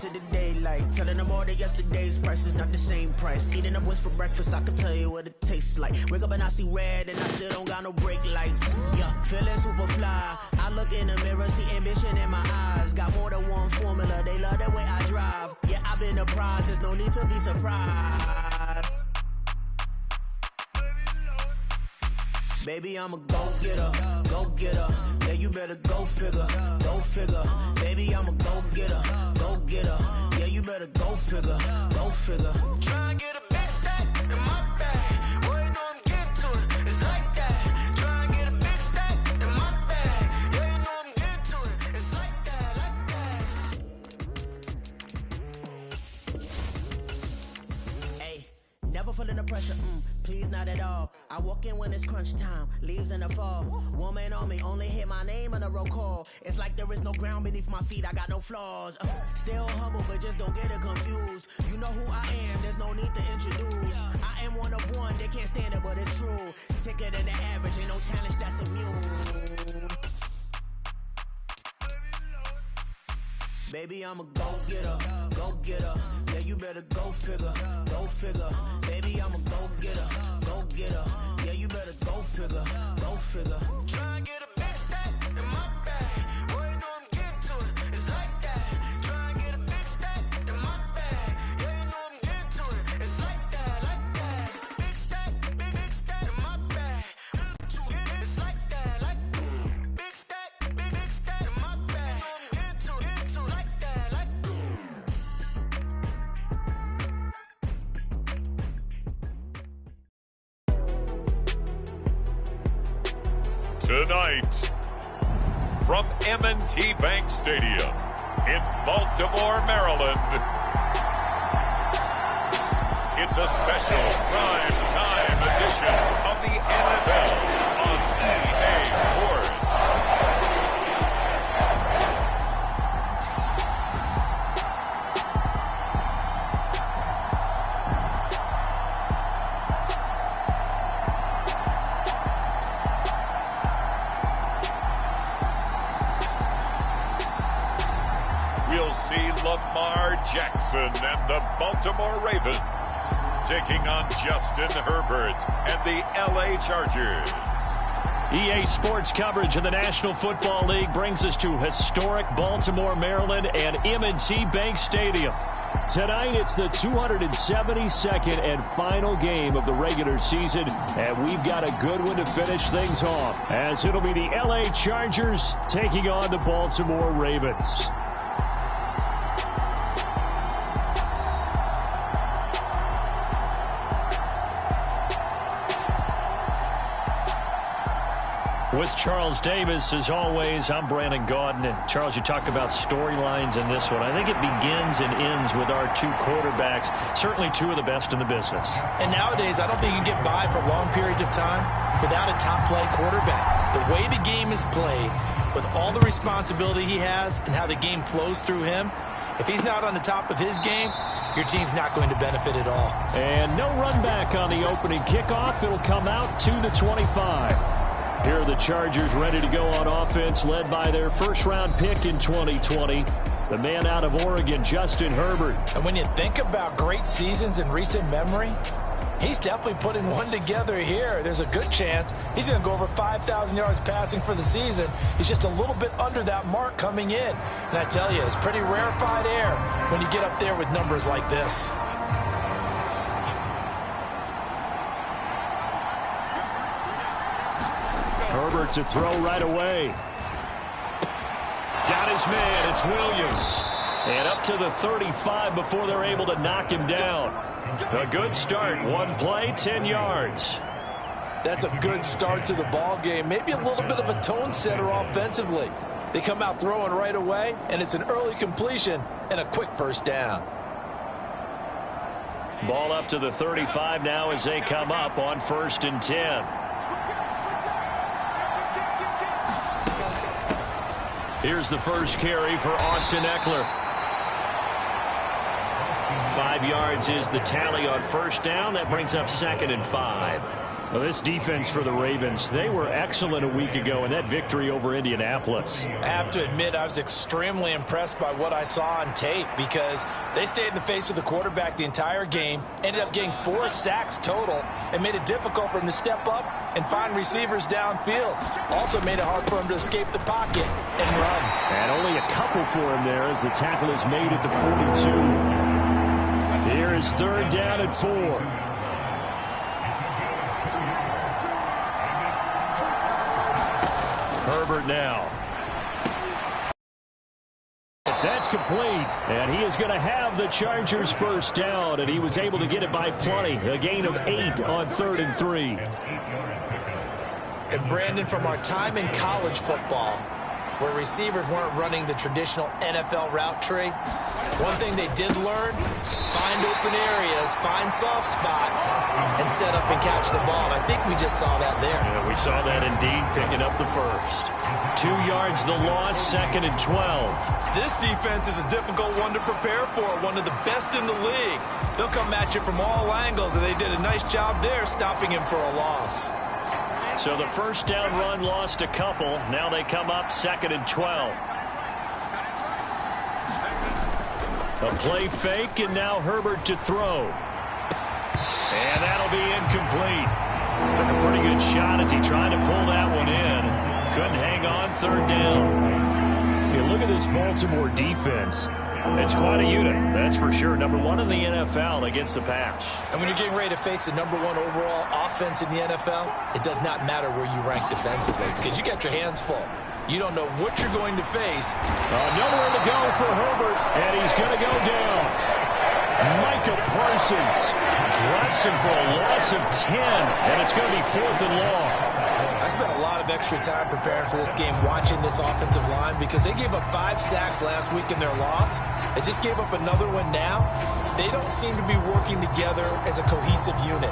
into the daylight. Telling them all that yesterday's price is not the same price. Eating up wings for breakfast, I can tell you what it tastes like. Wake up and I see red and I still don't got no brake lights. Yeah, feeling super fly. I look in the mirror, see ambition in my eyes. Got more than one formula, they love the way I drive. Yeah, I've been a prize, there's no need to be surprised. Baby, I'm a go-getter, go-getter. Yeah, you better go figure, go figure. Baby, I'm a go-getter, go-getter. Yeah, you better go figure, go figure. Try and get a big stack in my bag. Boy, you know I'm getting to it, it's like that. Try and get a big stack in my bag. Yeah, you know I'm getting to it, it's like that, like that. Hey, never feeling the pressure, please not at all. I walk in when it's crunch time, leaves in the fall. Woman on me, only hit my name on a roll call. It's like there is no ground beneath my feet, I got no flaws. Still humble, but just don't get it confused. You know who I am, there's no need to introduce. I am one of one, they can't stand it, but it's true. Sicker than the average, ain't no challenge that's immune. Baby, I'm a go-getter, go-getter. Yeah, you better go figure, go figure. Baby, I'm a go-getter, go-getter. Yeah, you better go figure, go figure. Try and get a big stack in my bag. Boy, you know I'm getting to it, it's like that. Try and get a big stack in my bag. Yeah, you know I'm getting to it, it's like that, like that. Big stack, big stack in my bag. It's like that, like big stack in my bag. I'm getting to it, like that, like. Tonight, from M&T Bank Stadium in Baltimore, Maryland, it's a special prime time edition of the NFL on EA Sports. We'll see Lamar Jackson and the Baltimore Ravens taking on Justin Herbert and the LA Chargers. EA Sports coverage of the National Football League brings us to historic Baltimore, Maryland and M&T Bank Stadium. Tonight, it's the 272nd and final game of the regular season, and we've got a good one to finish things off, as it'll be the LA Chargers taking on the Baltimore Ravens. With Charles Davis, as always, I'm Brandon Gaudin. And Charles, you talked about storylines in this one. I think it begins and ends with our two quarterbacks, certainly two of the best in the business. And nowadays, I don't think you can get by for long periods of time without a top-flight quarterback. The way the game is played, with all the responsibility he has and how the game flows through him, if he's not on the top of his game, your team's not going to benefit at all. And no run back on the opening kickoff. It'll come out to the 25. Here are the Chargers ready to go on offense, led by their first-round pick in 2020, the man out of Oregon, Justin Herbert. And when you think about great seasons in recent memory, he's definitely putting one together here. There's a good chance he's going to go over 5,000 yards passing for the season. He's just a little bit under that mark coming in. And I tell you, it's pretty rarefied air when you get up there with numbers like this. Herbert to throw right away. Got his man. It's Williams. And up to the 35 before they're able to knock him down. A good start. One play, 10 yards. That's a good start to the ball game. Maybe a little bit of a tone setter offensively. They come out throwing right away, and it's an early completion and a quick first down. Ball up to the 35 now as they come up on 1st and 10. Here's the first carry for Austin Eckler. 5 yards is the tally on first down. That brings up 2nd and 5. Well, this defense for the Ravens, they were excellent a week ago in that victory over Indianapolis. I have to admit, I was extremely impressed by what I saw on tape because they stayed in the face of the quarterback the entire game, ended up getting 4 sacks total, and made it difficult for him to step up and find receivers downfield. Also made it hard for him to escape the pocket and run. And only a couple for him there as the tackle is made at the 42. Here is 3rd down and 4. Herbert now. That's complete, and he is going to have the Chargers first down, and he was able to get it by plenty. A gain of 8 on 3rd and 3. And Brandon, from our time in college football, where receivers weren't running the traditional NFL route tree, one thing they did learn, find open areas, find soft spots, and set up and catch the ball. And I think we just saw that there. Yeah, we saw that indeed, picking up the first. 2 yards the loss, 2nd and 12. This defense is a difficult one to prepare for, one of the best in the league. They'll come at you from all angles, and they did a nice job there stopping him for a loss. So the first down run lost a couple. Now they come up 2nd and 12. A play fake, and now Herbert to throw. And that'll be incomplete. Took a pretty good shot as he tried to pull that one in. Couldn't hang on, 3rd down. Hey, look at this Baltimore defense. It's quite a unit, that's for sure. Number 1 in the NFL against the pass. And when you're getting ready to face the number 1 overall offense in the NFL, it does not matter where you rank defensively because you got your hands full. You don't know what you're going to face. Nowhere to go for Herbert, and he's going to go down. Micah Parsons drops him for a loss of 10, and it's going to be 4th and long. I spent a lot of extra time preparing for this game watching this offensive line because they gave up 5 sacks last week in their loss. They just gave up another one now. They don't seem to be working together as a cohesive unit.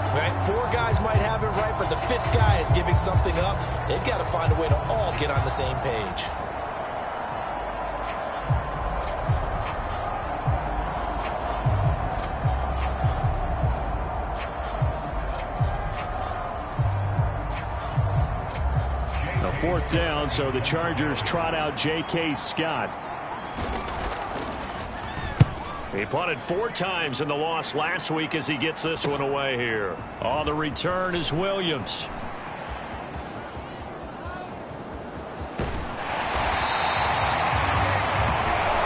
Right? 4 guys might have it right, but the 5th guy is giving something up. They've got to find a way to all get on the same page. A 4th down, so the Chargers trot out J.K. Scott. He punted 4 times in the loss last week as he gets this one away here. On the return is Williams.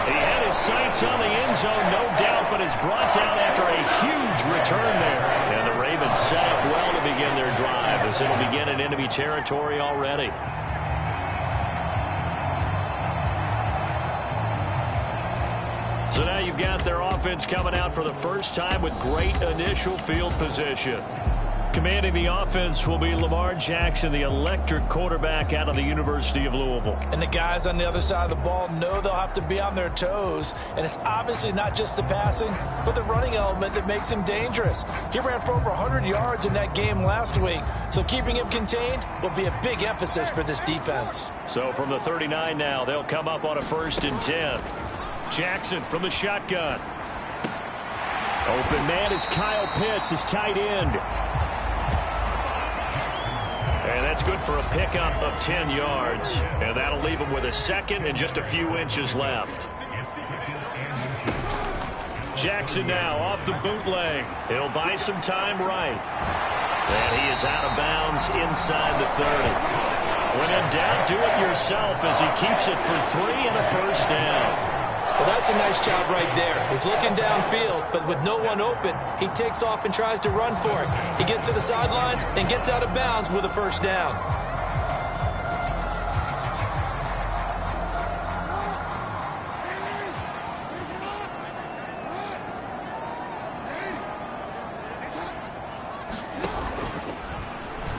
He had his sights on the end zone, no doubt, but is brought down after a huge return there. And the Ravens set up well to begin their drive as it'll begin in enemy territory already. So now you've got their offense coming out for the first time with great initial field position. Commanding the offense will be Lamar Jackson, the electric quarterback out of the University of Louisville. And the guys on the other side of the ball know they'll have to be on their toes. And it's obviously not just the passing, but the running element that makes him dangerous. He ran for over 100 yards in that game last week. So keeping him contained will be a big emphasis for this defense. So from the 39 now, they'll come up on a 1st and 10. Jackson from the shotgun. Open man is Kyle Pitts, his tight end. And that's good for a pickup of 10 yards. And that'll leave him with a 2nd and just a few inches left. Jackson now off the bootleg. He'll buy some time right. And he is out of bounds inside the 30. When in doubt, do it yourself as he keeps it for 3 and a 1st down. Well, that's a nice job right there. He's looking downfield, but with no one open, he takes off and tries to run for it. He gets to the sidelines and gets out of bounds with a 1st down.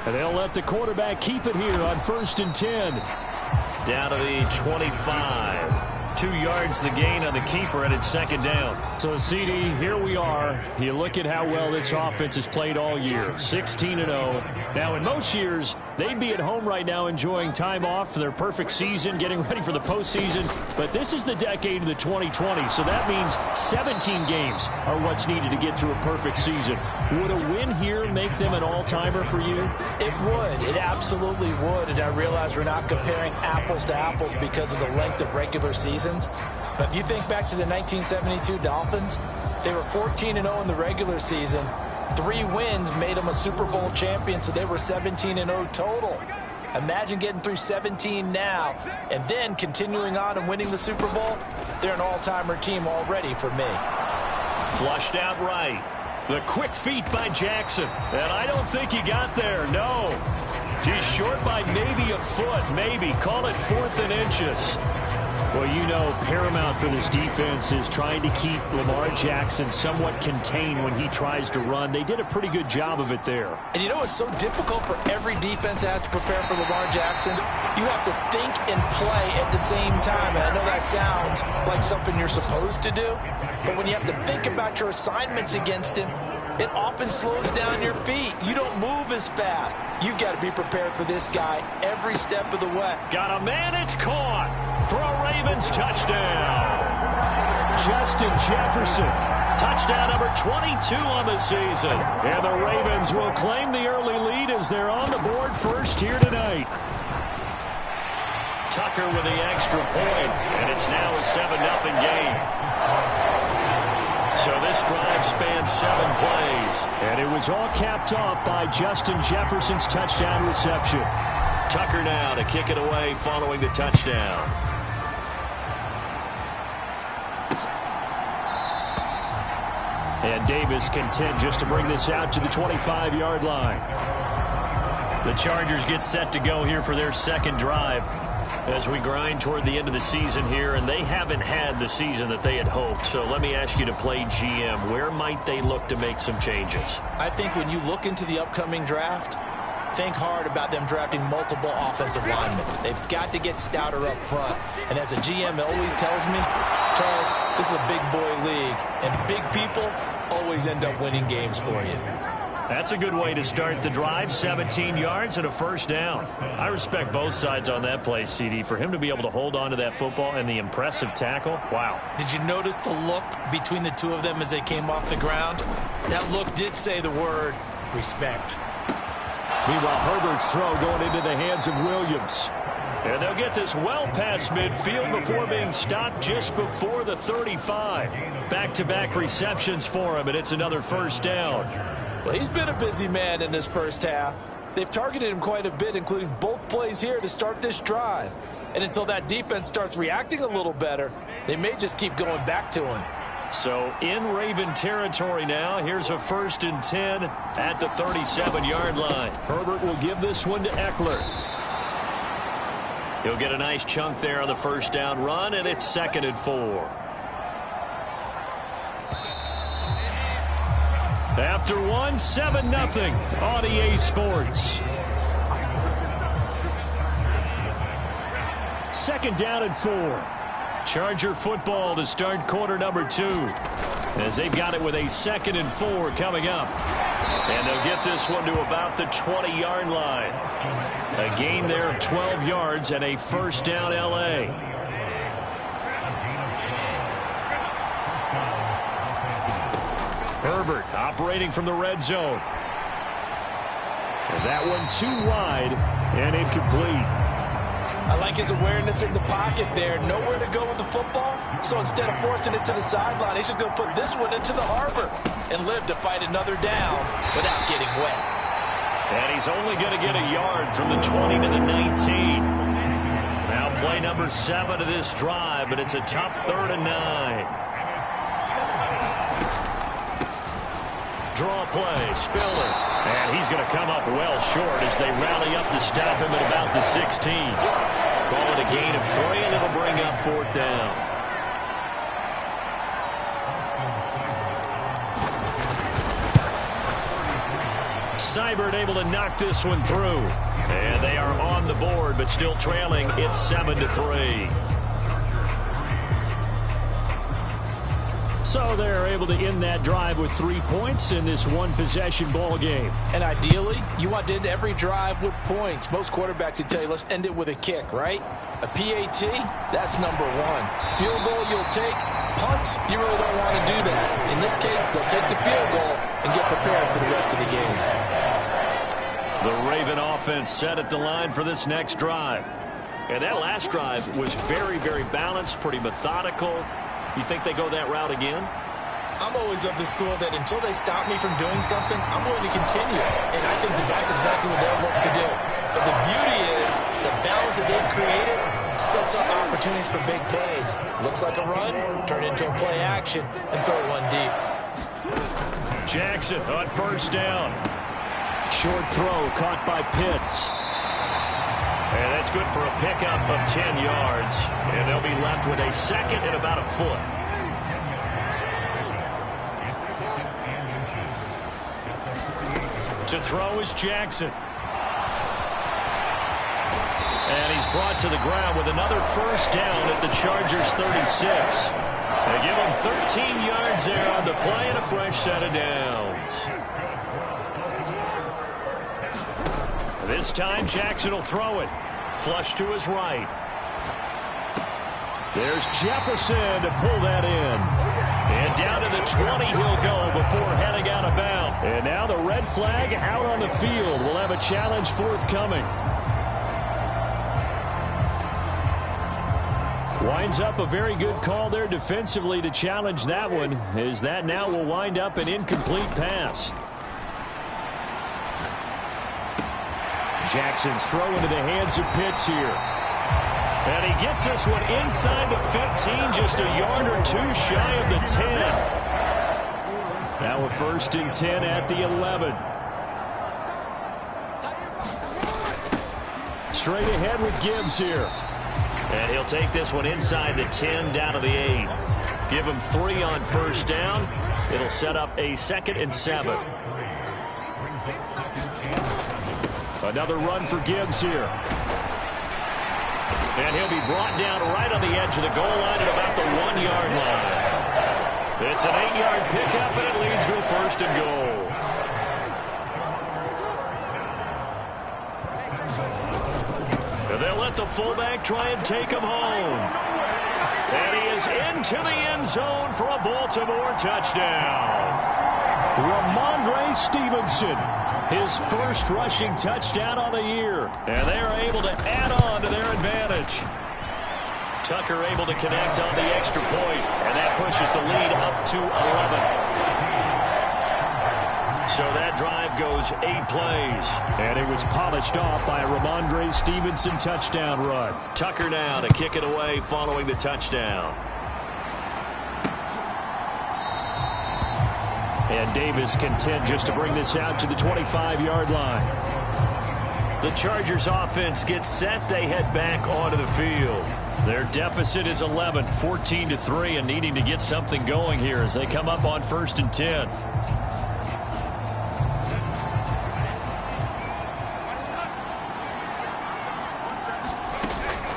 And they'll let the quarterback keep it here on 1st and 10. Down to the 25. 2 yards the gain on the keeper, and it's second down. So, CD, here we are. You look at how well this offense has played all year, 16-0. Now, in most years, they'd be at home right now enjoying time off for their perfect season, getting ready for the postseason. But this is the decade of the 2020s, so that means 17 games are what's needed to get through a perfect season. Would a win here make them an all-timer for you? It would. It absolutely would. And I realize we're not comparing apples to apples because of the length of regular seasons. But if you think back to the 1972 Dolphins, they were 14-0 in the regular season. 3 wins made them a Super Bowl champion, so they were 17-0 total. Imagine getting through 17 now and then continuing on and winning the Super Bowl. They're an all-timer team already for me. Flushed out right. The quick feet by Jackson. And I don't think he got there, no. Just short by maybe a foot, maybe. Call it 4th and inches. Well, you know, paramount for this defense is trying to keep Lamar Jackson somewhat contained when he tries to run. They did a pretty good job of it there. And you know it's so difficult for every defense that has to prepare for Lamar Jackson? You have to think and play at the same time. And I know that sounds like something you're supposed to do. But when you have to think about your assignments against him, it often slows down your feet. You don't move as fast. You've got to be prepared for this guy every step of the way. Got a man, it's caught for a Ravens touchdown. Justin Jefferson, touchdown number 22 on the season. And the Ravens will claim the early lead as they're on the board first here tonight. Tucker with the extra point, and it's now a 7-0 game. So this drive spans 7 plays. And it was all capped off by Justin Jefferson's touchdown reception. Tucker now to kick it away following the touchdown. And Davis content just to bring this out to the 25-yard line. The Chargers get set to go here for their second drive as we grind toward the end of the season here, and they haven't had the season that they had hoped. So let me ask you to play GM. Where might they look to make some changes? I think when you look into the upcoming draft, think hard about them drafting multiple offensive linemen. They've got to get stouter up front. And as a GM always tells me, Charles, this is a big boy league, and big people always end up winning games for you. That's a good way to start the drive. 17 yards and a first down. I respect both sides on that play, CD. For him to be able to hold on to that football and the impressive tackle, wow. Did you notice the look between the two of them as they came off the ground? That look did say the word respect. Meanwhile, Herbert's throw going into the hands of Williams. And they'll get this well past midfield before being stopped just before the 35. Back-to-back receptions for him, and it's another first down. Well, he's been a busy man in this first half. They've targeted him quite a bit, including both plays here to start this drive. And until that defense starts reacting a little better, they may just keep going back to him. So in Raven territory now. Here's a 1st and 10 at the 37-yard line. Herbert will give this one to Eckler. He'll get a nice chunk there on the first down run, and it's 2nd and 4. After 7-0 on EA Sports. 2nd down and 4. Charger football to start quarter number 2. As they've got it with a 2nd and 4 coming up. And they'll get this one to about the 20-yard line. A gain there of 12 yards and a first down LA. Herbert operating from the red zone. And that one too wide and incomplete. I like his awareness in the pocket there. Nowhere to go with the football. So instead of forcing it to the sideline, he's just going to put this one into the harbor and live to fight another down without getting wet. And he's only going to get a yard from the 20 to the 19. Now play number 7 of this drive, but it's a tough 3rd and 9. Draw play, Spiller. And he's going to come up well short as they rally up to stop him at about the 16. Call it a gain of 3, and it'll bring up 4th down. Seibert able to knock this one through. And they are on the board, but still trailing. It's 7-3. So they're able to end that drive with 3 points in this one-possession ball game. And ideally, you want to end every drive with points. Most quarterbacks would tell you, let's end it with a kick, right? A PAT, that's number one. Field goal you'll take. Punts, you really don't want to do that. In this case, they'll take the field goal and get prepared for the rest of the game. The Raven offense set at the line for this next drive. And that last drive was very, very balanced, pretty methodical. You think they go that route again? I'm always of the school that until they stop me from doing something, I'm going to continue. And I think that that's exactly what they'll look to do. But the beauty is the balance that they've created sets up opportunities for big plays. Looks like a run, turn into a play action, and throw one deep. Jackson on first down. Short throw caught by Pitts. And that's good for a pickup of 10 yards. And they'll be left with a second and about a foot. To throw is Jackson. And he's brought to the ground with another first down at the Chargers' 36. They give him 13 yards there on the play and a fresh set of downs. This time Jackson will throw it. Flush to his right. There's Jefferson to pull that in. And down to the 20 he'll go before heading out of bounds. And now the red flag out on the field. We'll have a challenge forthcoming. Winds up a very good call there defensively to challenge that one, as that now will wind up an incomplete pass. Jackson's throw into the hands of Pitts here. And he gets this one inside the 15, just a yard or two shy of the 10. Now we're first and 10 at the 11. Straight ahead with Gibbs here. And he'll take this one inside the 10 down to the 8. Give him 3 on first down. It'll set up a 2nd and 7. Another run for Gibbs here. And he'll be brought down right on the edge of the goal line at about the 1-yard line. It's an 8-yard pickup, and it leads to a first and goal. And they'll let the fullback try and take him home. And he is into the end zone for a Baltimore touchdown. Ramondre Stevenson, his first rushing touchdown on the year. And they are able to add on to their advantage. Tucker able to connect on the extra point, and that pushes the lead up to 11. So that drive goes 8 plays. And it was polished off by a Ramondre Stevenson touchdown run. Tucker now to kick it away following the touchdown. And Davis content just to bring this out to the 25-yard line. The Chargers offense gets set. They head back onto the field. Their deficit is 11, 14-3, and needing to get something going here as they come up on first and 10.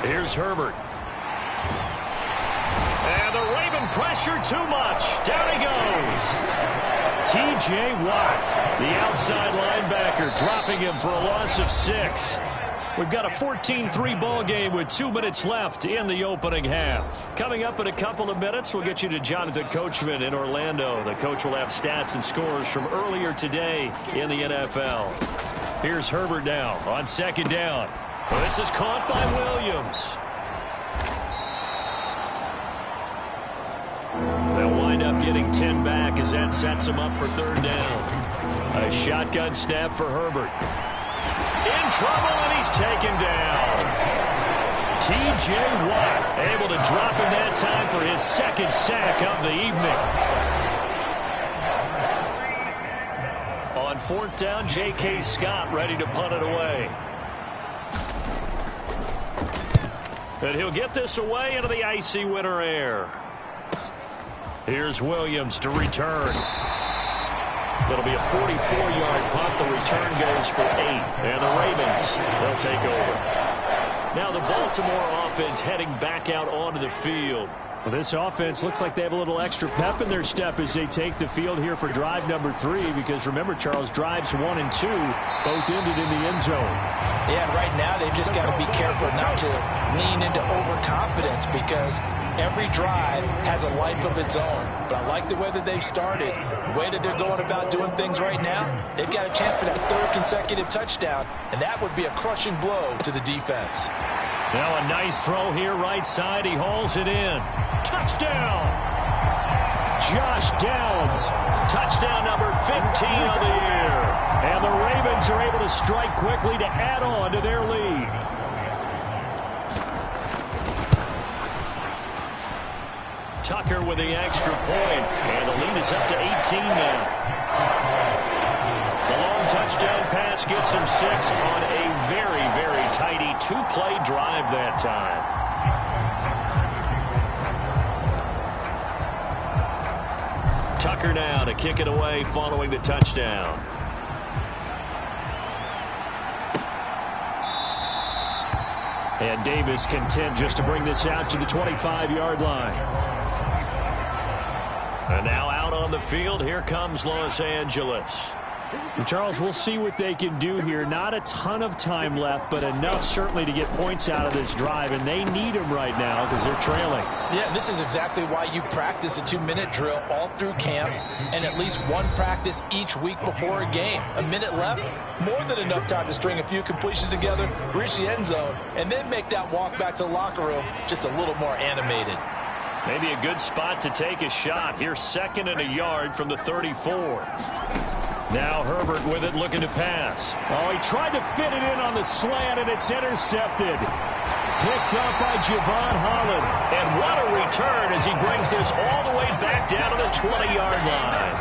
Here's Herbert. And the Raven pressure too much. Down he goes. T.J. Watt, the outside linebacker, dropping him for a loss of 6. We've got a 14-3 ball game with 2 minutes left in the opening half. Coming up in a couple of minutes, we'll get you to Jonathan Coachman in Orlando. The coach will have stats and scores from earlier today in the NFL. Here's Herbert now on second down. Well, this is caught by Williams. They'll wind up getting 10 back as that sets them up for third down. A shotgun snap for Herbert. In trouble, and he's taken down. T.J. Watt able to drop him that time for his 2nd sack of the evening. On 4th down, J.K. Scott ready to punt it away. And he'll get this away into the icy winter air. Here's Williams to return. It'll be a 44-yard punt. The return goes for 8. And the Ravens, they'll take over. Now the Baltimore offense heading back out onto the field. Well, this offense looks like they have a little extra pep in their step as they take the field here for drive number 3, because remember, Charles, drives 1 and 2 both ended in the end zone. Yeah, right now they've just got to be careful not to lean into overconfidence, because every drive has a life of its own. But I like the way that they've started, the way that they're going about doing things right now. They've got a chance for that 3rd consecutive touchdown, and that would be a crushing blow to the defense. Now a nice throw here right side. He hauls it in. Touchdown! Josh Downs. Touchdown number 15 of the year. And the Ravens are able to strike quickly to add on to their lead. Tucker with the extra point. And the lead is up to 18 now. The long touchdown pass gets him 6 on a very, very tidy 2-play drive that time. Tucker now to kick it away following the touchdown. And Davis content just to bring this out to the 25-yard line. And now out on the field, here comes Los Angeles. And Charles, we'll see what they can do here. Not a ton of time left, but enough certainly to get points out of this drive, and they need them right now because they're trailing. Yeah, this is exactly why you practice a 2-minute drill all through camp and at least one practice each week before a game. A minute left, more than enough time to string a few completions together, reach the end zone, and then make that walk back to the locker room just a little more animated. Maybe a good spot to take a shot. Here's 2nd and a yard from the 34. Now Herbert with it, looking to pass. Oh, he tried to fit it in on the slant, and it's intercepted. Picked up by Javon Holland. And what a return as he brings this all the way back down to the 20-yard line.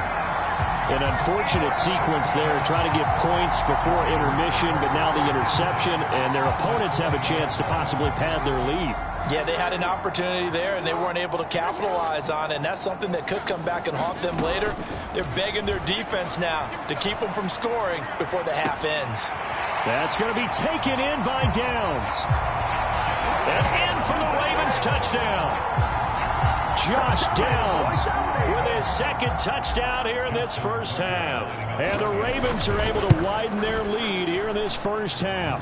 An unfortunate sequence there, trying to get points before intermission, but now the interception, and their opponents have a chance to possibly pad their lead. Yeah, they had an opportunity there, and they weren't able to capitalize on it, and that's something that could come back and haunt them later. They're begging their defense now to keep them from scoring before the half ends. That's going to be taken in by Downs. And in for the Ravens touchdown. Josh Downs with his 2nd touchdown here in this first half. And the Ravens are able to widen their lead here in this first half.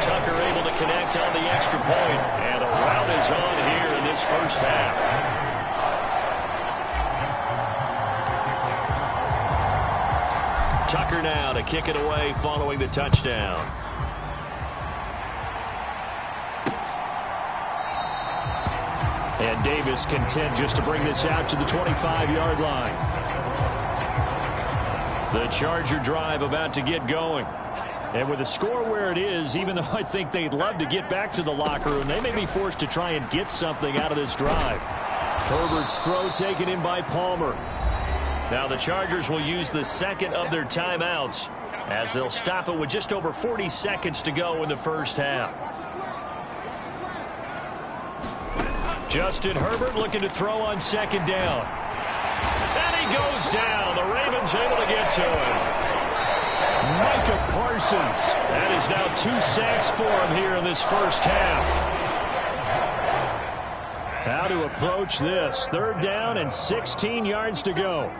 Tucker able to connect on the extra point, and the rout is on here in this first half. Tucker now to kick it away following the touchdown. And Davis content just to bring this out to the 25-yard line. The Charger drive about to get going. And with the score where it is, even though I think they'd love to get back to the locker room, they may be forced to try and get something out of this drive. Herbert's throw taken in by Palmer. Now the Chargers will use the 2nd of their timeouts as they'll stop it with just over 40 seconds to go in the first half. Justin Herbert looking to throw on 2nd down. And he goes down. The Ravens able to get to him. Micah Parsons. That is now 2 sacks for him here in this first half. How to approach this. 3rd down and 16 yards to go.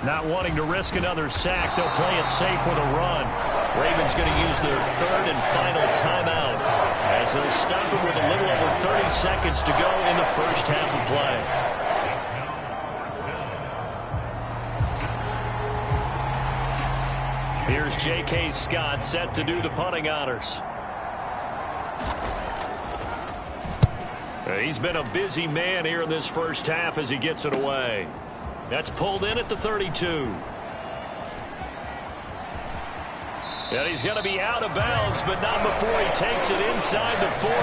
Not wanting to risk another sack, they'll play it safe with a run. Ravens going to use their 3rd and final timeout as they'll stop it with a little over 30 seconds to go in the first half of play. Here's J.K. Scott set to do the punting honors. He's been a busy man here in this first half as he gets it away. That's pulled in at the 32. And he's going to be out of bounds, but not before he takes it inside the 40.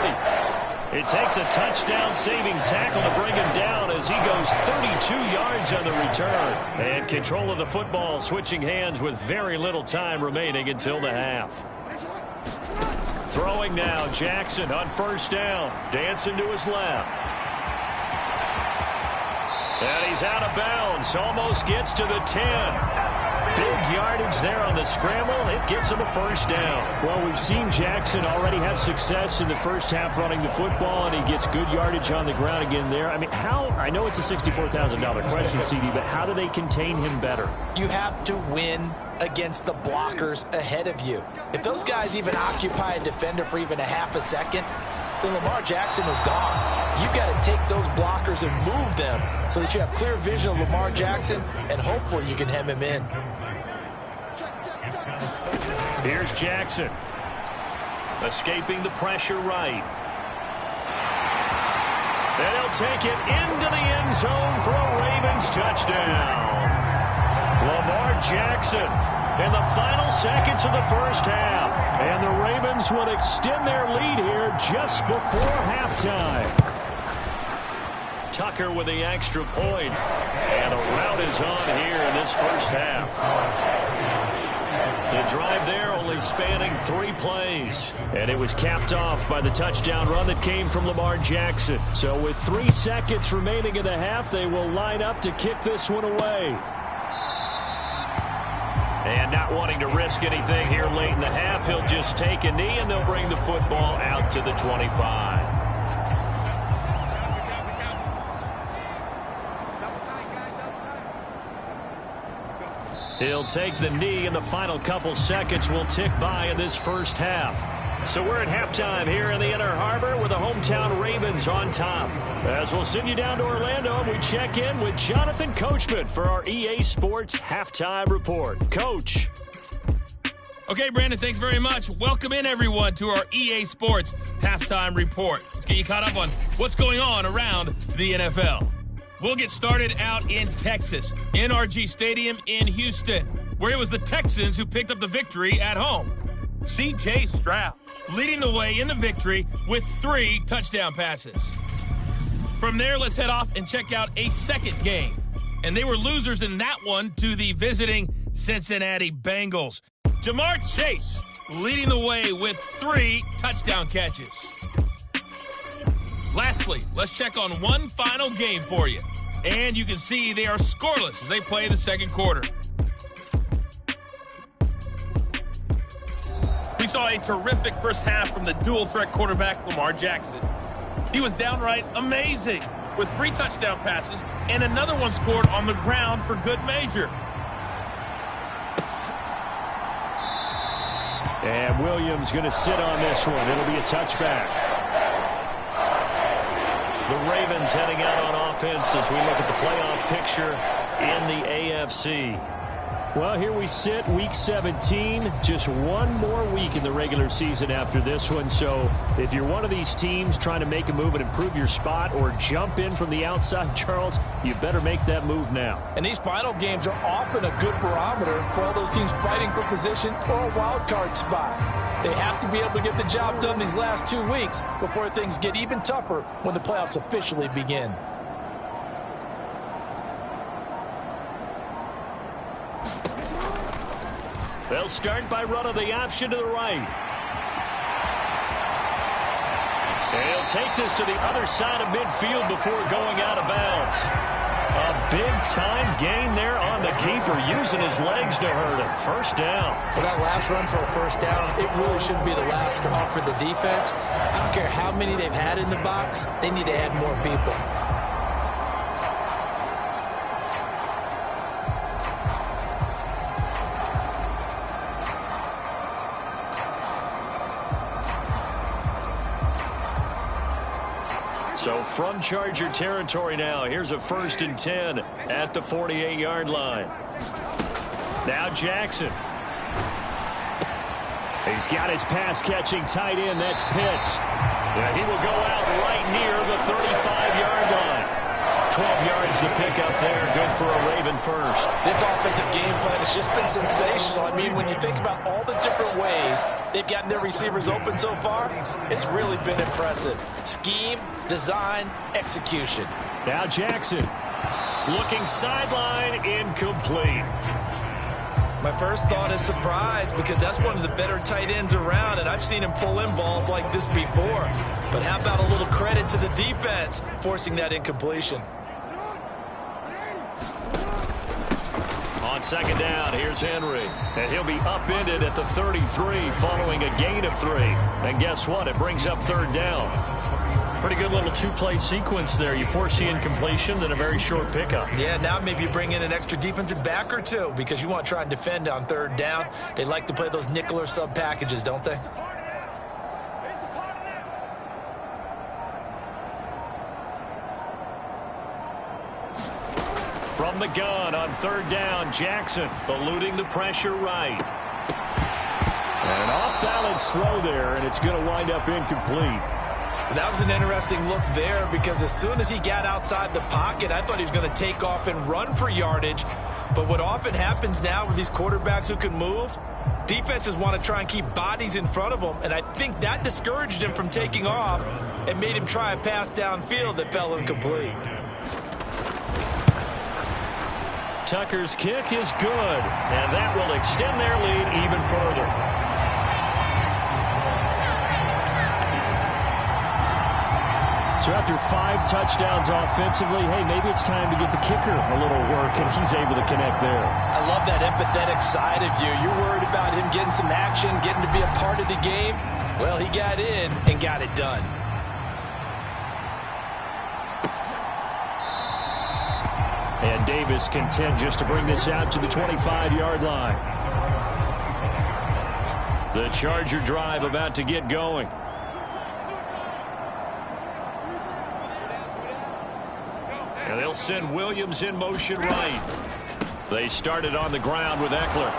It takes a touchdown-saving tackle to bring him down as he goes 32 yards on the return. And control of the football switching hands with very little time remaining until the half. Throwing now, Jackson on 1st down. Dancing to his left. And he's out of bounds. Almost gets to the 10. Big yardage there on the scramble. It gets him a first down. Well, we've seen Jackson already have success in the first half running the football, and he gets good yardage on the ground again there. I mean, I know it's a $64,000 question, CD, but how do they contain him better? You have to win against the blockers ahead of you. If those guys even occupy a defender for even a half a second, then Lamar Jackson is gone. You've got to take those blockers and move them so that you have clear vision of Lamar Jackson, and hopefully you can hem him in. Here's Jackson. Escaping the pressure right. And he'll take it into the end zone for a Ravens touchdown. Lamar Jackson in the final seconds of the first half. And the Ravens would extend their lead here just before halftime. Tucker with the extra point. And a rout is on here in this first half. The drive there only spanning 3 plays. And it was capped off by the touchdown run that came from Lamar Jackson. So with 3 seconds remaining in the half, they will line up to kick this one away. And not wanting to risk anything here late in the half, he'll just take a knee and they'll bring the football out to the 25. He'll take the knee, and the final couple seconds will tick by in this first half. So we're at halftime here in the Inner Harbor with the hometown Ravens on top. As we'll send you down to Orlando, we check in with Jonathan Coachman for our EA Sports Halftime Report. Coach. Okay, Brandon, thanks very much. Welcome in, everyone, to our EA Sports Halftime Report. Let's get you caught up on what's going on around the NFL. We'll get started out in Texas, NRG Stadium in Houston, where it was the Texans who picked up the victory at home. C.J. Stroud leading the way in the victory with 3 touchdown passes. From there, let's head off and check out a second game. And they were losers in that one to the visiting Cincinnati Bengals. Jamar Chase leading the way with 3 touchdown catches. Lastly, let's check on one final game for you. And you can see they are scoreless as they play the second quarter. We saw a terrific first half from the dual-threat quarterback, Lamar Jackson. He was downright amazing with 3 touchdown passes and another one scored on the ground for good measure. And Williams going to sit on this one. It'll be a touchback. The Ravens heading out on offense as we look at the playoff picture in the AFC. Well, here we sit, Week 17, just one more week in the regular season after this one. So if you're one of these teams trying to make a move and improve your spot or jump in from the outside, Charles, you better make that move now. And these final games are often a good barometer for all those teams fighting for position or a wild card spot. They have to be able to get the job done these last 2 weeks before things get even tougher when the playoffs officially begin. They'll start by running the option to the right. They'll take this to the other side of midfield before going out of bounds. A big-time gain there on the keeper, using his legs to hurt him. First down. Well, that last run for a first down, it really shouldn't be the last straw for the defense. I don't care how many they've had in the box. They need to add more people. So from Charger territory now, here's a 1st and 10 at the 48-yard line. Now Jackson. He's got his pass-catching tight end. That's Pitts. Yeah, he will go out right near the 35-yard line. 12 yards to pick up there. Good for a Raven first. This offensive game plan has just been sensational. I mean, when you think about all the different ways they've gotten their receivers open so far, it's really been impressive. Scheme, design, execution. Now Jackson looking sideline, incomplete. My first thought is surprise, because that's one of the better tight ends around, and I've seen him pull in balls like this before. But how about a little credit to the defense forcing that incompletion? On second down. Here's Henry. And he'll be upended at the 33 following a gain of 3. And guess what? It brings up third down. Pretty good little two-play sequence there. You force the incompletion, then a very short pickup. Yeah, now maybe you bring in an extra defensive back or two because you want to try and defend on third down. They like to play those nickel or sub packages, don't they? From the gun on third down, Jackson eluding the pressure right. An off-balance throw there, and it's going to wind up incomplete. That was an interesting look there because as soon as he got outside the pocket, I thought he was going to take off and run for yardage. But what often happens now with these quarterbacks who can move, defenses want to try and keep bodies in front of them, and I think that discouraged him from taking off and made him try a pass downfield that fell incomplete. Tucker's kick is good, and that will extend their lead even further. So after 5 touchdowns offensively, hey, maybe it's time to get the kicker a little work, and he's able to connect there. I love that empathetic side of you. You're worried about him getting some action, getting to be a part of the game. Well, he got in and got it done. And Davis content just to bring this out to the 25-yard line. The Charger drive about to get going. And they'll send Williams in motion right. They started on the ground with Eckler.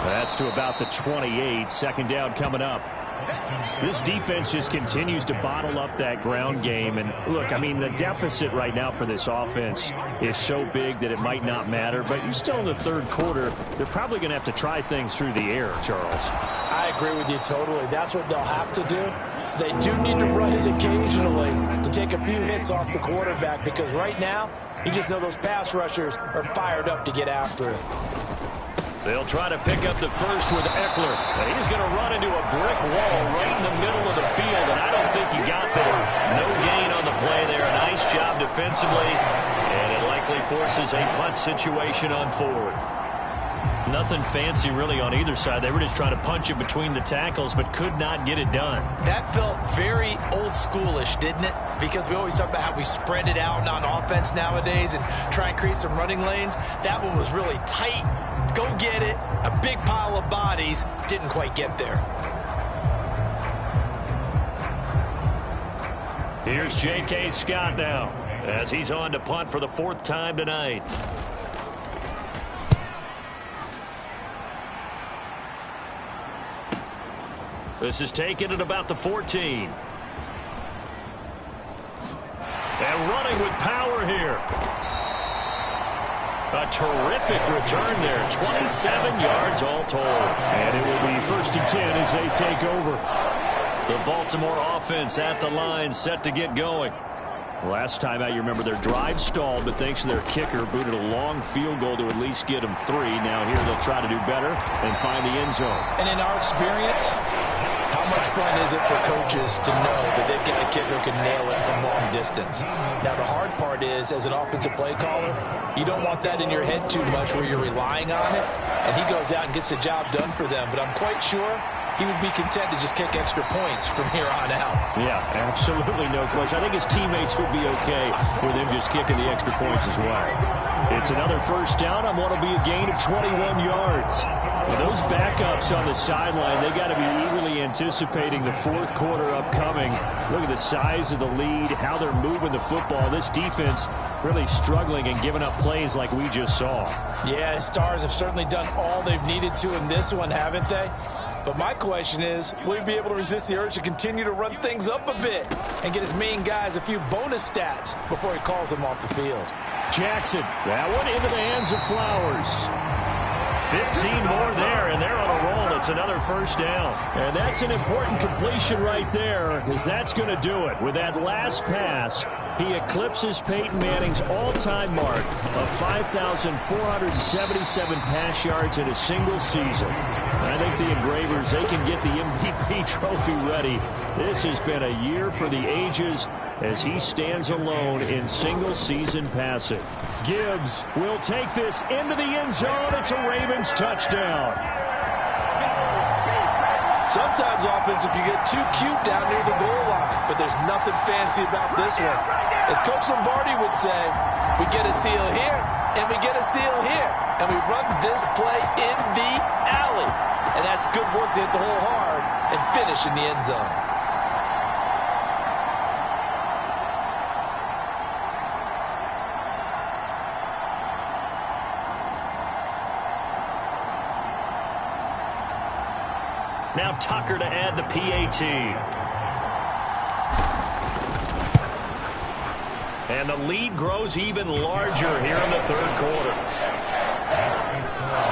That's to about the 28. Second down coming up. This defense just continues to bottle up that ground game. And look, I mean, the deficit right now for this offense is so big that it might not matter. But you're still in the third quarter. They're probably going to have to try things through the air, Charles. I agree with you totally. That's what they'll have to do. They do need to run it occasionally to take a few hits off the quarterback because right now, you just know those pass rushers are fired up to get after it. They'll try to pick up the first with Eckler. And he's going to run into a brick wall right in the middle of the field, and I don't think he got there. No gain on the play there. Nice job defensively, and it likely forces a punt situation on fourth. Nothing fancy really on either side. They were just trying to punch it between the tackles, but could not get it done. That felt very old schoolish, didn't it? Because we always talk about how we spread it out on offense nowadays and try and create some running lanes. That one was really tight. Go get it. A big pile of bodies. Didn't quite get there. Here's J.K. Scott now as he's on to punt for the 4th time tonight. This is taken at about the 14. And running with power here. A terrific return there. 27 yards all told. And it will be 1st and 10 as they take over. The Baltimore offense at the line, set to get going. Last time out, you remember their drive stalled, but thanks to their kicker, booted a long field goal to at least get them 3. Now here they'll try to do better and find the end zone. And in our experience, how much fun is it for coaches to know that they've got a kicker who can nail it from long distance? Now, the hard part is, as an offensive play caller, you don't want that in your head too much where you're relying on it, and he goes out and gets the job done for them. But I'm quite sure he would be content to just kick extra points from here on out. Yeah, absolutely no question. I think his teammates would be okay with him just kicking the extra points as well. It's another 1st down on what will be a gain of 21 yards. Well, those backups on the sideline, they got to be eagerly anticipating the 4th quarter upcoming. Look at the size of the lead, how they're moving the football. This defense really struggling and giving up plays like we just saw. Yeah, Stars have certainly done all they've needed to in this one, haven't they? But my question is, will he be able to resist the urge to continue to run things up a bit and get his main guys a few bonus stats before he calls them off the field? Jackson, that one into the hands of Flowers. 15 more there, and they're on a roll. It's another 1st down. And that's an important completion right there, because that's going to do it. With that last pass, he eclipses Peyton Manning's all-time mark of 5,477 pass yards in a single season. I think the Engravers, they can get the MVP trophy ready. This has been a year for the ages. as he stands alone in single-season passing. Gibbs will take this into the end zone. It's a Ravens touchdown. Sometimes offenses can get too cute down near the goal line, but there's nothing fancy about this one. As Coach Lombardi would say, we get a seal here, and we get a seal here, and we run this play in the alley. And that's good work to hit the hole hard and finish in the end zone. Now Tucker to add the PAT. And the lead grows even larger here in the third quarter.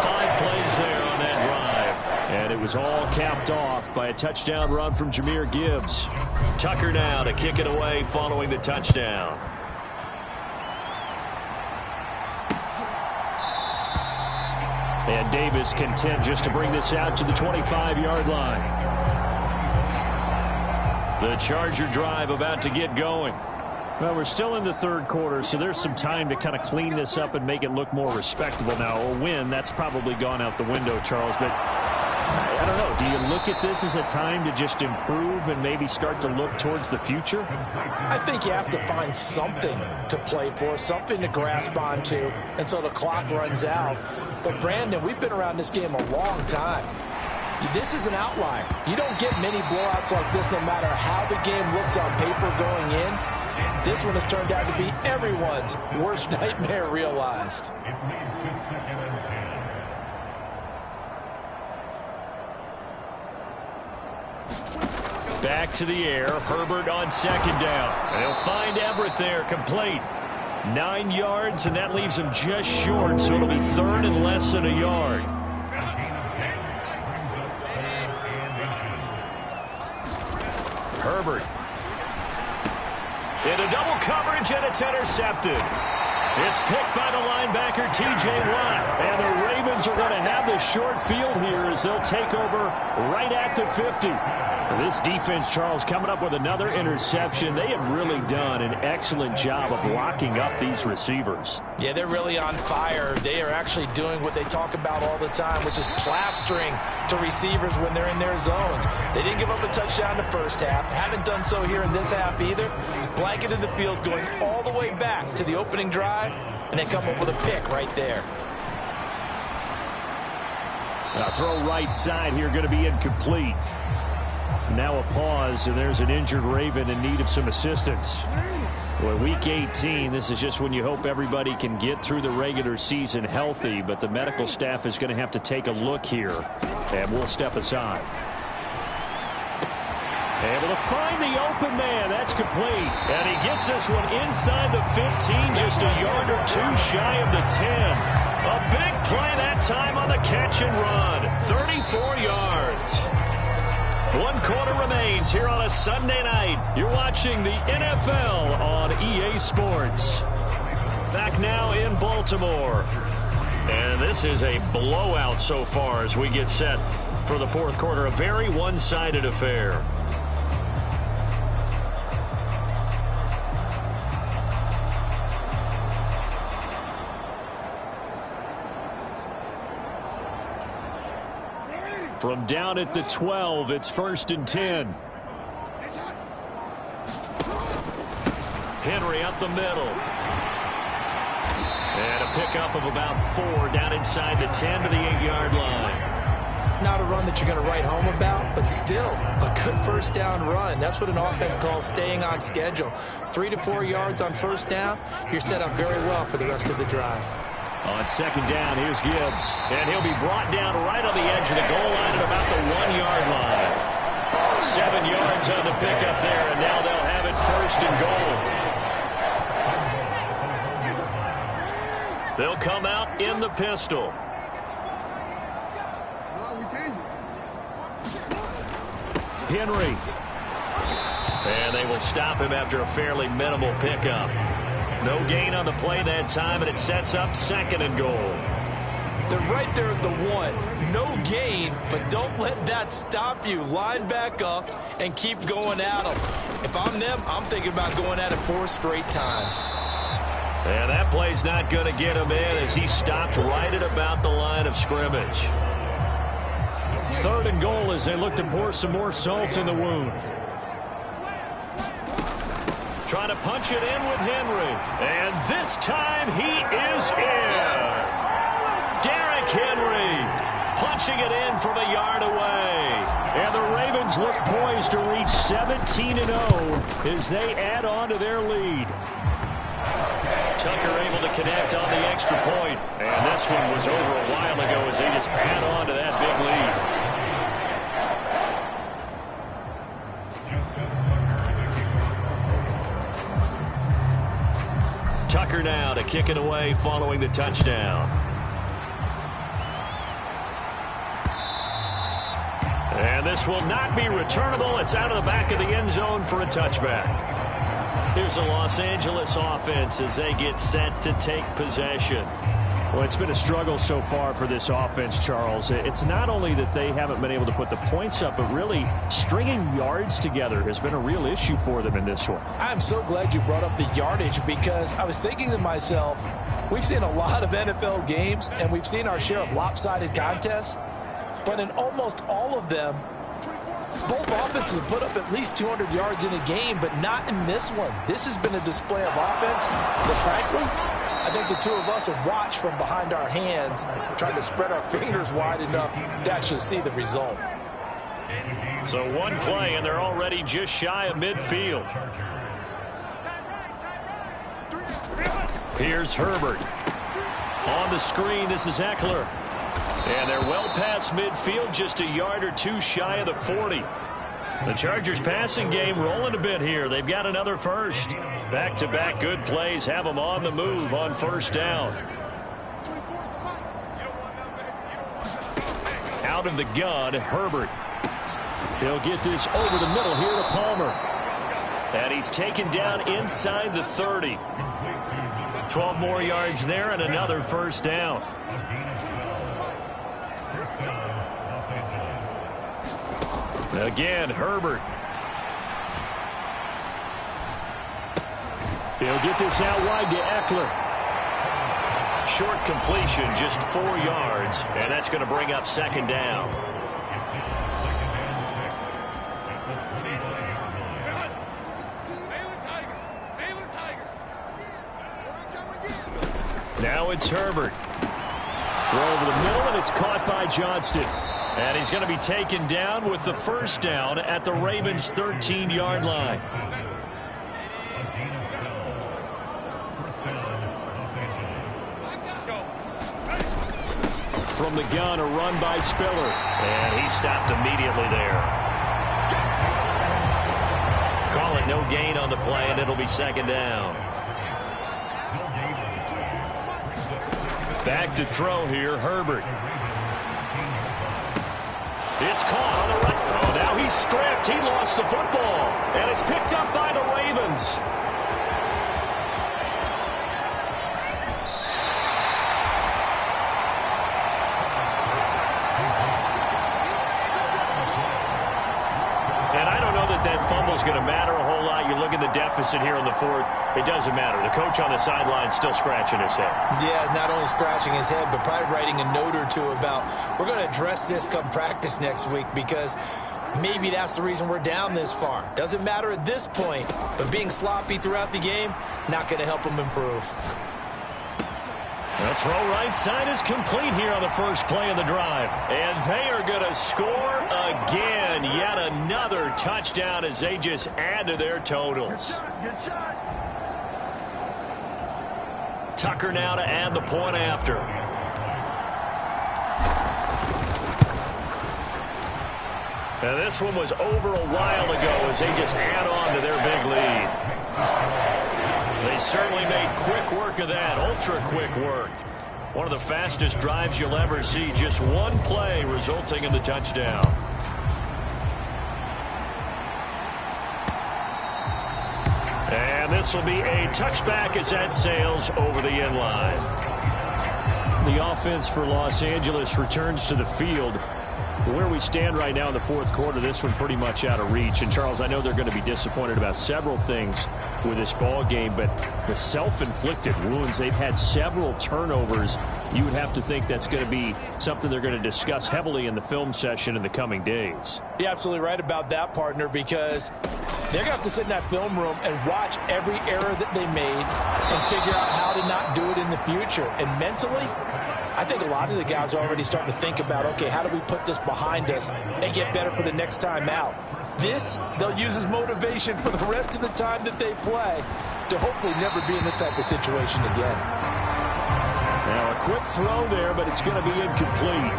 5 plays there on that drive. And it was all capped off by a touchdown run from Jahmyr Gibbs. Tucker now to kick it away following the touchdown. And Davis content just to bring this out to the 25-yard line. The Charger drive about to get going. Well, we're still in the third quarter, so there's some time to kind of clean this up and make it look more respectable now. A win, that's probably gone out the window, Charles, but I don't know. Do you look at this as a time to just improve and maybe start to look towards the future? I think you have to find something to play for, something to grasp onto until the clock runs out. But, Brandon, we've been around this game a long time. This is an outlier. You don't get many blowouts like this no matter how the game looks on paper going in. This one has turned out to be everyone's worst nightmare realized. Back to the air. Herbert on second down. And he'll find Everett there, complete. 9 yards, and that leaves him just short, so it'll be third and less than a yard. Herbert. Into double coverage, and it's intercepted. It's picked by the linebacker, T.J. Watt. And the Ravens are going to have the short field here as they'll take over right at the 50. This defense, Charles, coming up with another interception. They have really done an excellent job of locking up these receivers. Yeah, they're really on fire. They are actually doing what they talk about all the time, which is plastering to receivers when they're in their zones. They didn't give up a touchdown in the first half. Haven't done so here in this half either. Blanket in the field going all the way back to the opening drive, and they come up with a pick right there. Throw right side here going to be incomplete. Now a pause, and there's an injured Raven in need of some assistance. Well, week 18, this is just when you hope everybody can get through the regular season healthy, but the medical staff is going to have to take a look here, and we'll step aside. Able to find the open man. That's complete. And he gets this one inside the 15, just a yard or two shy of the 10. A big play that time on the catch and run. 34 yards. 1 quarter remains here on a Sunday night. You're watching the NFL on EA Sports. Back now in Baltimore. And this is a blowout so far as we get set for the fourth quarter. A very one-sided affair. From down at the 12, it's 1st and 10. Henry up the middle. And a pickup of about 4 down inside the 10 to the 8-yard line. Not a run that you're going to write home about, but still a good first down run. That's what an offense calls staying on schedule. 3 to 4 yards on first down, you're set up very well for the rest of the drive. On second down, here's Gibbs. And he'll be brought down right on the edge of the goal line at about the 1-yard line. 7 yards on the pickup there, and now they'll have it 1st and goal. They'll come out in the pistol. Henry. And they will stop him after a fairly minimal pickup. No gain on the play that time, and it sets up 2nd and goal. They're right there at the 1. No gain, but don't let that stop you. Line back up and keep going at them. If I'm them, I'm thinking about going at it 4 straight times. And that play's not going to get him in as he stopped right at about the line of scrimmage. 3rd and goal as they look to pour some more salt in the wound. Trying to punch it in with Henry. And this time he is in. Yes. Derrick Henry punching it in from a yard away. And the Ravens look poised to reach 17-0 as they add on to their lead. Tucker able to connect on the extra point. And this one was over a while ago as they just add on to that big lead. Tucker now to kick it away following the touchdown. And this will not be returnable. It's out of the back of the end zone for a touchback. Here's the Los Angeles offense as they get set to take possession. Well, it's been a struggle so far for this offense, Charles. It's not only that they haven't been able to put the points up, but really stringing yards together has been a real issue for them in this one. I'm so glad you brought up the yardage because I was thinking to myself, we've seen a lot of NFL games and we've seen our share of lopsided contests, but in almost all of them, both offenses have put up at least 200 yards in a game, but not in this one. This has been a display of offense that, frankly, I think the two of us have watched from behind our hands, trying to spread our fingers wide enough to actually see the result. So one play, and they're already just shy of midfield. Here's Herbert. On the screen, this is Eckler. And they're well past midfield, just a yard or two shy of the 40. The Chargers passing game rolling a bit here. They've got another first. Back-to-back good plays have them on the move on first down. Out of the gun, Herbert. He'll get this over the middle here to Palmer. And he's taken down inside the 30. 12 more yards there and another first down. Again, Herbert. He'll get this out wide to Eckler. Short completion, just 4 yards, and that's going to bring up second down. Now it's Herbert. Throw over the middle, and it's caught by Johnston. And he's going to be taken down with the first down at the Ravens' 13-yard line. From the gun, a run by Spiller. And he stopped immediately there. Call it no gain on the play, and it'll be second down. Back to throw here, Herbert. It's caught on the right. Oh, now he's stripped. He lost the football. And it's picked up by the Ravens. And I don't know that fumble's going to matter a whole lot. You look at the deficit here in the fourth. It doesn't matter. The coach on the sideline still scratching his head. Yeah, not only scratching his head, but probably writing a note or two about we're going to address this come practice next week because maybe that's the reason we're down this far. Doesn't matter at this point, but being sloppy throughout the game, not going to help him improve. The throw right side is complete here on the first play of the drive. And they are going to score again. Yet another touchdown as they just add to their totals. Good shot. Tucker now to add the point after. Now this one was over a while ago as they just add on to their big lead. They certainly made quick work of that, ultra quick work. One of the fastest drives you'll ever see, just one play resulting in the touchdown. And this will be a touchback as that sails over the end line. The offense for Los Angeles returns to the field. Where we stand right now in the fourth quarter, this one pretty much out of reach. And, Charles, I know they're going to be disappointed about several things with this ball game, but the self-inflicted wounds, they've had several turnovers. You would have to think that's going to be something they're going to discuss heavily in the film session in the coming days. You're absolutely right about that, partner, because they're going to have to sit in that film room and watch every error that they made and figure out how to not do it in the future. And mentally, I think a lot of the guys are already starting to think about, okay, how do we put this behind us and get better for the next time out? This, they'll use as motivation for the rest of the time that they play to hopefully never be in this type of situation again. Now, a quick throw there, but it's going to be incomplete.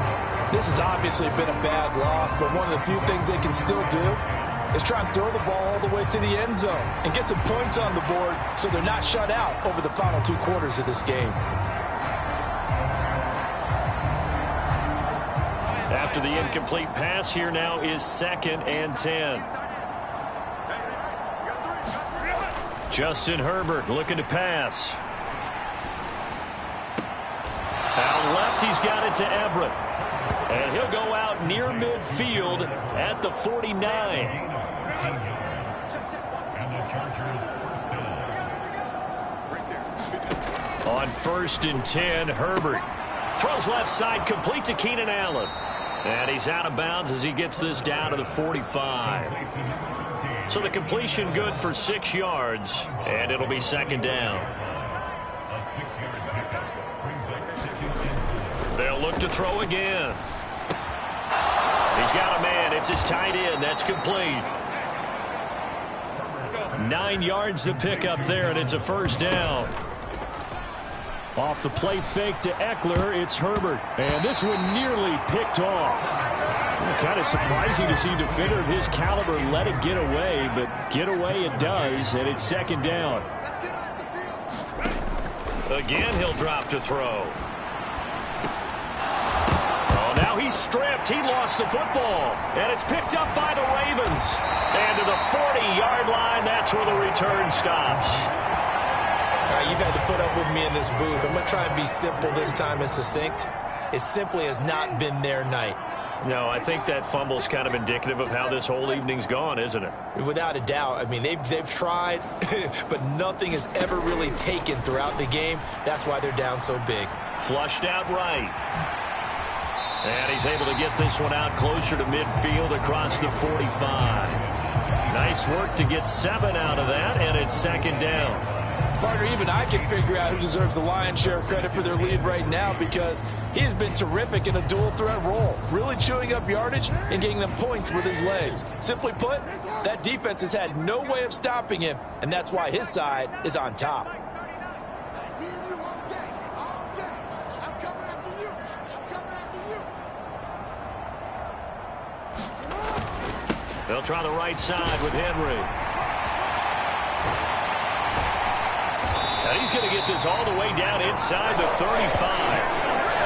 This has obviously been a bad loss, but one of the few things they can still do is try and throw the ball all the way to the end zone and get some points on the board so they're not shut out over the final 2 quarters of this game. After the incomplete pass, here now is 2nd and 10. Justin Herbert looking to pass. Out left, he's got it to Everett. And he'll go out near midfield at the 49. On 1st and 10, Herbert throws left side, complete to Keenan Allen. And he's out of bounds as he gets this down to the 45. So the completion good for 6 yards, and it'll be 2nd down. They'll look to throw again. He's got a man. It's his tight end. That's complete. 9 yards to pick up there, and it's a 1st down. Off the play fake to Eckler, it's Herbert. And this one nearly picked off. Kind of surprising to see a defender of his caliber let it get away, but get away it does, and it's 2nd down. Again, he'll drop to throw. Oh, now he's stripped. He lost the football, and it's picked up by the Ravens. And to the 40-yard line, that's where the return stops. You've had to put up with me in this booth. I'm going to try and be simple this time and succinct. It simply has not been their night. No, I think that fumble's kind of indicative of how this whole evening's gone, isn't it? Without a doubt. I mean, they've tried, but nothing has ever really taken throughout the game. That's why they're down so big. Flushed out right. And he's able to get this one out closer to midfield across the 45. Nice work to get 7 out of that, and it's 2nd down. Partner, even I can figure out who deserves the lion's share of credit for their lead right now because he has been terrific in a dual threat role, really chewing up yardage and getting them points with his legs. Simply put, that defense has had no way of stopping him, and that's why his side is on top. They'll try the right side with Henry. And he's going to get this all the way down inside the 35.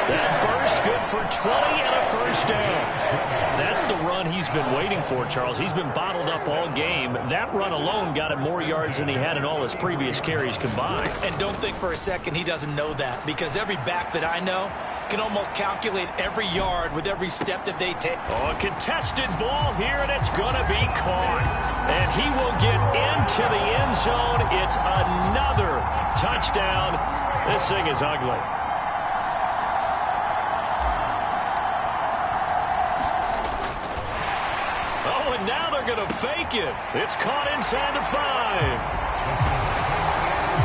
That burst good for 20 and a 1st down. That's the run he's been waiting for, Charles. He's been bottled up all game. That run alone got him more yards than he had in all his previous carries combined. And don't think for a second he doesn't know that, because every back that I know can almost calculate every yard with every step that they take. Oh, a contested ball here, and it's going to be caught. And he will get into the end zone. It's another touchdown. This thing is ugly. Oh, and now they're going to fake it. It's caught inside the 5.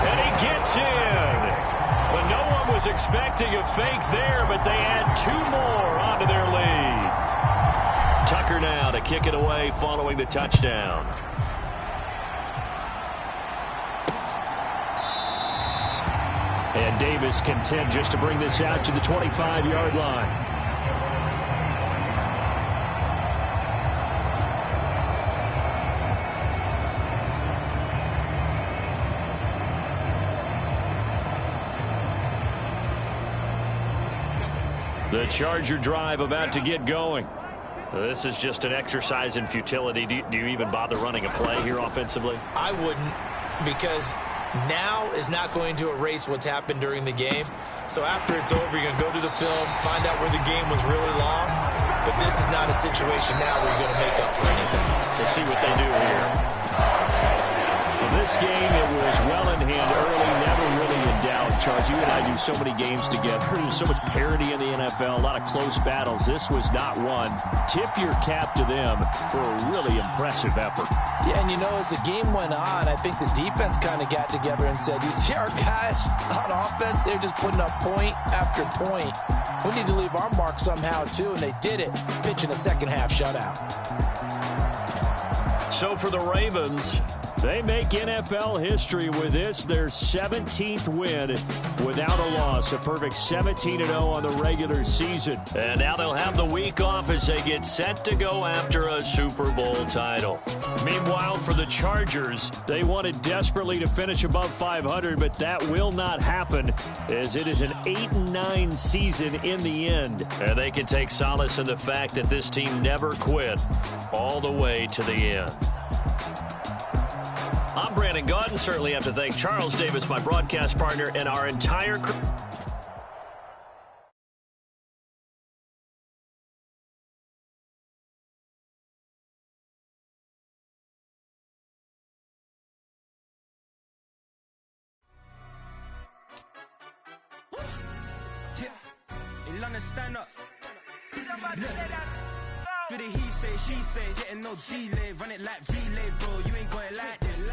And he gets in. But no one was expecting a fake there, but they add 2 more onto their lead. Tucker now to kick it away following the touchdown. And Davis content just to bring this out to the 25-yard line. The Charger drive about to get going. This is just an exercise in futility. Do you even bother running a play here offensively? I wouldn't, because now is not going to erase what's happened during the game. So after it's over, you're going to go to the film, find out where the game was really lost. But this is not a situation now where you're going to make up for anything. We'll see what they do here. In this game, it was well in hand early, never really in doubt. Charles, you and I do so many games together. There's so much parity in the NFL, a lot of close battles. This was not one. Tip your cap to them for a really impressive effort. Yeah, and you know, as the game went on, I think the defense kind of got together and said, you see our guys on offense, they're just putting up point after point. We need to leave our mark somehow, too, and they did it, pitching a second-half shutout. So for the Ravens, they make NFL history with this, their 17th win without a loss. A perfect 17-0 on the regular season. And now they'll have the week off as they get set to go after a Super Bowl title. Meanwhile, for the Chargers, they wanted desperately to finish above 500, but that will not happen as it is an 8-9 season in the end. And they can take solace in the fact that this team never quit all the way to the end. I'm Brandon Gaudin. Certainly have to thank Charles Davis, my broadcast partner, and our entire crew. Yeah, in London, stand up. Do the he say, she say, getting no delay, run it like relay, bro, you ain't going like this.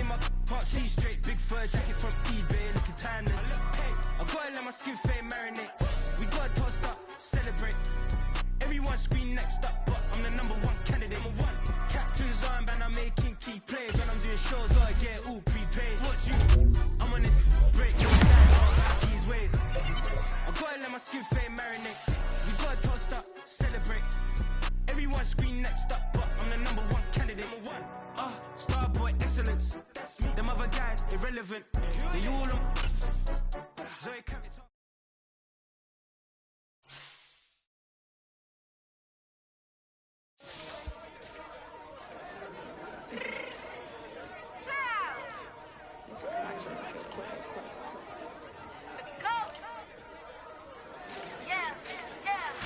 In my part C straight, big fur jacket from eBay, looking timeless. I gotta let my skin fade marinate. We gotta toast up, celebrate. Everyone scream next up, but I'm the number one candidate. Captain's armband, I'm making key plays. When I'm doing shows, I get all prepaid. What you? I'm on it, break your side, back these ways. I gotta let my skin fade marinate. We gotta toast up, celebrate. Everyone scream next up, but I'm the number one candidate. Starboy excellence. That's me. Them other guys irrelevant. They all on. Zoe Kravitz.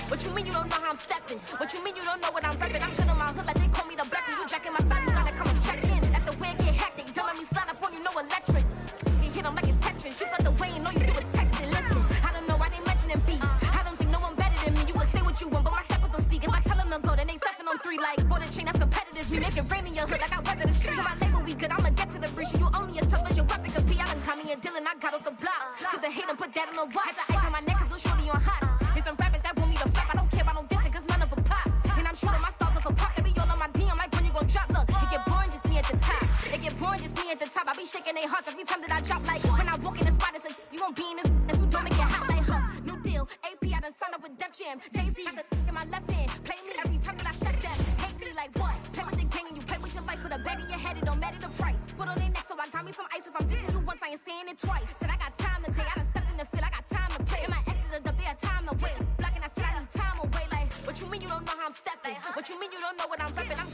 What you mean you don't know how I'm stepping? What you mean you don't know what I'm repping? I'm good in my hood like they call me the blessing. You jacking my side, you gotta come and check in. That's the way it get hectic. Don't let me slide up on you, no electric. You hit them like it's Tetris. You felt the way and know you do it texting. Listen, I don't know why they mentioning beef. I don't think no one better than me. You would say what you want, but my steppers don't speak. If I tell them to go, then they stepping on 3 like border chain. That's competitive. We make it rain in your hood like I weather the streets. So my label we good. I'ma get to the breach. You only as tough as your weapon could be. I done caught me a Dylan. I got off the block. To the hate and put that on the watch. Had the ice on my neck 'cause little shorty on hot. There's some rappers that want me to flap. I don't care about no dissing 'cause none of them pop. And I'm shooting my stars off a pop. They be all on my DM like when you gon' drop. Look, it get boring just me at the top. It get boring just me at the top. I be shaking their hearts every time that I drop. Like when I walk in the spot, it says you won't be in this if you don't make it hot like her. New deal, AP. I done signed up with Def Jam. Jay-Z has the in my left hand. Play me every time that I step that. Hate me like what? Play with the game and you play with your life. Put a bet in your head, it don't matter the price. Foot on their neck, so I got me some ice. If I'm dissing you once, I ain't saying it twice. Said I got time today. I done stepped in the field. I got time to play. And my exes are up there, time to wait. Blocking, I said I need time away. Like what you mean you don't know how I'm stepping? What you mean you don't know what I'm repping? I'm